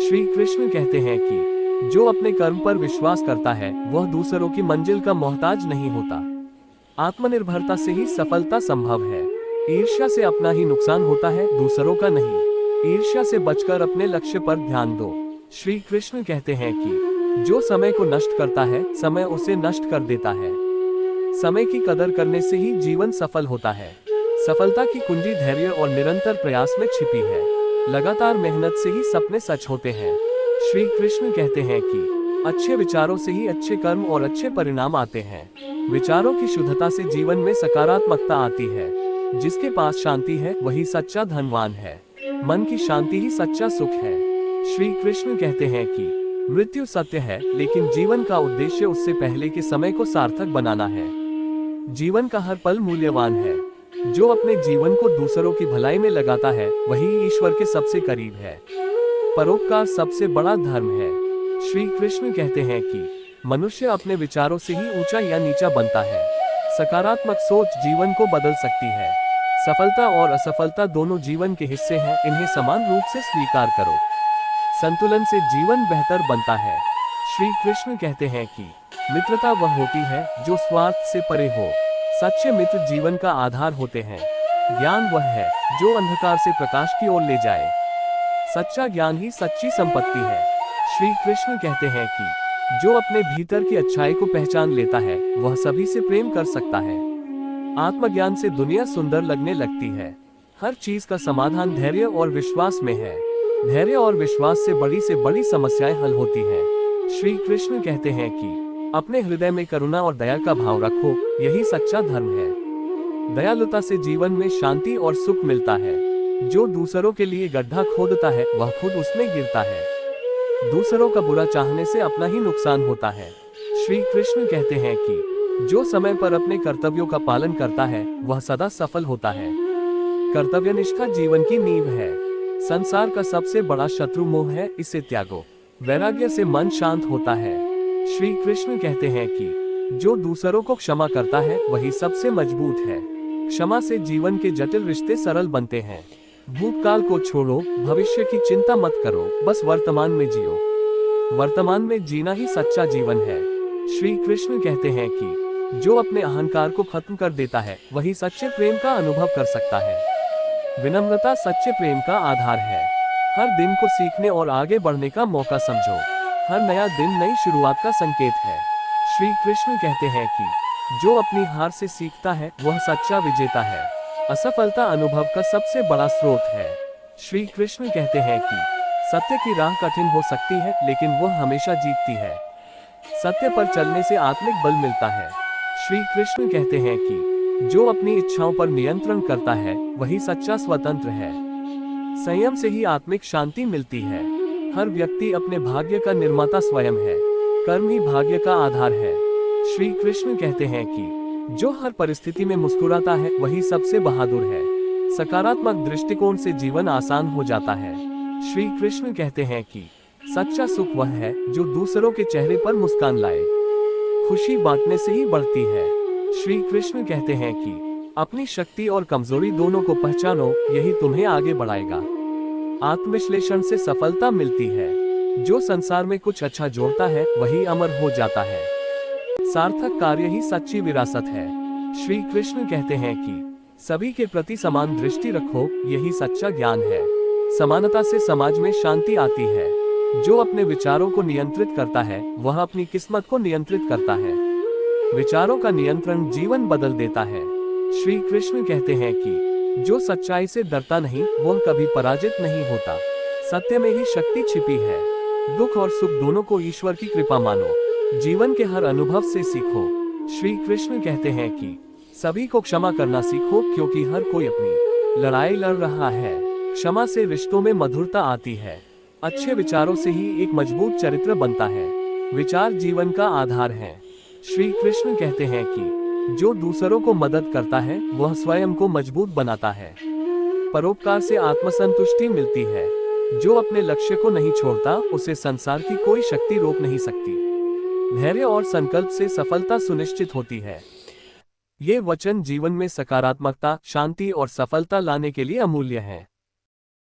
श्री कृष्ण कहते हैं कि जो अपने कर्म पर विश्वास करता है वह दूसरों की मंजिल का मोहताज नहीं होता। आत्मनिर्भरता से ही सफलता संभव है। ईर्ष्या से अपना ही नुकसान होता है, दूसरों का नहीं। ईर्ष्या से बचकर अपने लक्ष्य पर ध्यान दो। श्री कृष्ण कहते हैं कि जो समय को नष्ट करता है समय उसे नष्ट कर देता है। समय की कदर करने से ही जीवन सफल होता है। सफलता की कुंजी धैर्य और निरंतर प्रयास में छिपी है। लगातार मेहनत से ही सपने सच होते हैं। श्री कृष्ण कहते हैं कि अच्छे विचारों से ही अच्छे कर्म और अच्छे परिणाम आते हैं। विचारों की शुद्धता से जीवन में सकारात्मकता आती है। जिसके पास शांति है वही सच्चा धनवान है। मन की शांति ही सच्चा सुख है। श्री कृष्ण कहते हैं कि मृत्यु सत्य है, लेकिन जीवन का उद्देश्य उससे पहले के समय को सार्थक बनाना है। जीवन का हर पल मूल्यवान है। जो अपने जीवन को दूसरों की भलाई में लगाता है वही ईश्वर के सबसे करीब है। परोपकार सबसे बड़ा धर्म है। श्री कृष्ण कहते हैं कि मनुष्य अपने विचारों से ही ऊंचा या नीचा बनता है। सकारात्मक सोच जीवन को बदल सकती है। सफलता और असफलता दोनों जीवन के हिस्से हैं, इन्हें समान रूप से स्वीकार करो। संतुलन से जीवन बेहतर बनता है। श्री कृष्ण कहते हैं कि मित्रता वह होती है जो स्वार्थ से परे हो। सच्चे मित्र जीवन का आधार होते हैं। ज्ञान वह है जो अंधकार से प्रकाश की ओर ले जाए। सच्चा ज्ञान ही सच्ची संपत्ति है। श्री कृष्ण कहते हैं कि जो अपने भीतर की अच्छाई को पहचान लेता है वह सभी से प्रेम कर सकता है। आत्मज्ञान से दुनिया सुंदर लगने लगती है। हर चीज का समाधान धैर्य और विश्वास में है। धैर्य और विश्वास से बड़ी समस्याएं हल होती हैं। श्री कृष्ण कहते हैं कि अपने हृदय में करुणा और दया का भाव रखो, यही सच्चा धर्म है। दयालुता से जीवन में शांति और सुख मिलता है। जो दूसरों के लिए गड्ढा खोदता है वह खुद उसमें गिरता है। दूसरों का बुरा चाहने से अपना ही नुकसान होता है। श्री कृष्ण कहते हैं कि जो समय पर अपने कर्तव्यों का पालन करता है वह सदा सफल होता है। कर्तव्यनिष्ठा जीवन की नींव है। संसार का सबसे बड़ा शत्रु मोह है, इसे त्यागो। वैराग्य से मन शांत होता है। श्री कृष्ण कहते हैं कि जो दूसरों को क्षमा करता है वही सबसे मजबूत है। क्षमा से जीवन के जटिल रिश्ते सरल बनते हैं। भूतकाल को छोड़ो, भविष्य की चिंता मत करो, बस वर्तमान में जियो। वर्तमान में जीना ही सच्चा जीवन है। श्री कृष्ण कहते हैं कि जो अपने अहंकार को खत्म कर देता है वही सच्चे प्रेम का अनुभव कर सकता है। विनम्रता सच्चे प्रेम का आधार है। हर दिन को सीखने और आगे बढ़ने का मौका समझो। हर नया दिन नई शुरुआत का संकेत है। श्री कृष्ण कहते हैं कि जो अपनी हार से सीखता है वह सच्चा विजेता है। असफलता अनुभव का सबसे बड़ा स्रोत है। श्री कृष्ण कहते हैं कि सत्य की राह कठिन हो सकती है, लेकिन वह हमेशा जीतती है। सत्य पर चलने से आत्मिक बल मिलता है। श्री कृष्ण कहते हैं कि जो अपनी इच्छाओं पर नियंत्रण करता है वही सच्चा स्वतंत्र है। संयम से ही आत्मिक शांति मिलती है। हर व्यक्ति अपने भाग्य का निर्माता स्वयं है। कर्म ही भाग्य का आधार है। श्री कृष्ण कहते हैं कि जो हर परिस्थिति में मुस्कुराता है वही सबसे बहादुर है। सकारात्मक दृष्टिकोण से जीवन आसान हो जाता है। श्री कृष्ण कहते हैं कि सच्चा सुख वह है जो दूसरों के चेहरे पर मुस्कान लाए। खुशी बांटने से ही बढ़ती है। श्री कृष्ण कहते हैं कि अपनी शक्ति और कमजोरी दोनों को पहचानो, यही तुम्हें आगे बढ़ाएगा। आत्मविश्लेषण से सफलता मिलती है। जो संसार में कुछ अच्छा जोड़ता है वही अमर हो जाता है। सार्थक कार्य ही सच्ची विरासत है। श्री कृष्ण कहते हैं कि सभी के प्रति समान दृष्टि रखो, यही सच्चा ज्ञान है। समानता से समाज में शांति आती है। जो अपने विचारों को नियंत्रित करता है वह अपनी किस्मत को नियंत्रित करता है। विचारों का नियंत्रण जीवन बदल देता है। श्री कृष्ण कहते हैं कि जो सच्चाई से डरता नहीं वह कभी पराजित नहीं होता। सत्य में ही शक्ति छिपी है। दुख और सुख दोनों को ईश्वर की कृपा मानो। जीवन के हर अनुभव से सीखो। श्री कृष्ण कहते हैं कि सभी को क्षमा करना सीखो, क्योंकि हर कोई अपनी लड़ाई लड़ रहा है। क्षमा से रिश्तों में मधुरता आती है। अच्छे विचारों से ही एक मजबूत चरित्र बनता है। विचार जीवन का आधार है। श्री कृष्ण कहते हैं कि जो दूसरों को मदद करता है वह स्वयं को मजबूत बनाता है। परोपकार से आत्मसंतुष्टि मिलती है। जो अपने लक्ष्य को नहीं छोड़ता उसे संसार की कोई शक्ति रोक नहीं सकती। धैर्य और संकल्प से सफलता सुनिश्चित होती है। ये वचन जीवन में सकारात्मकता, शांति और सफलता लाने के लिए अमूल्य हैं।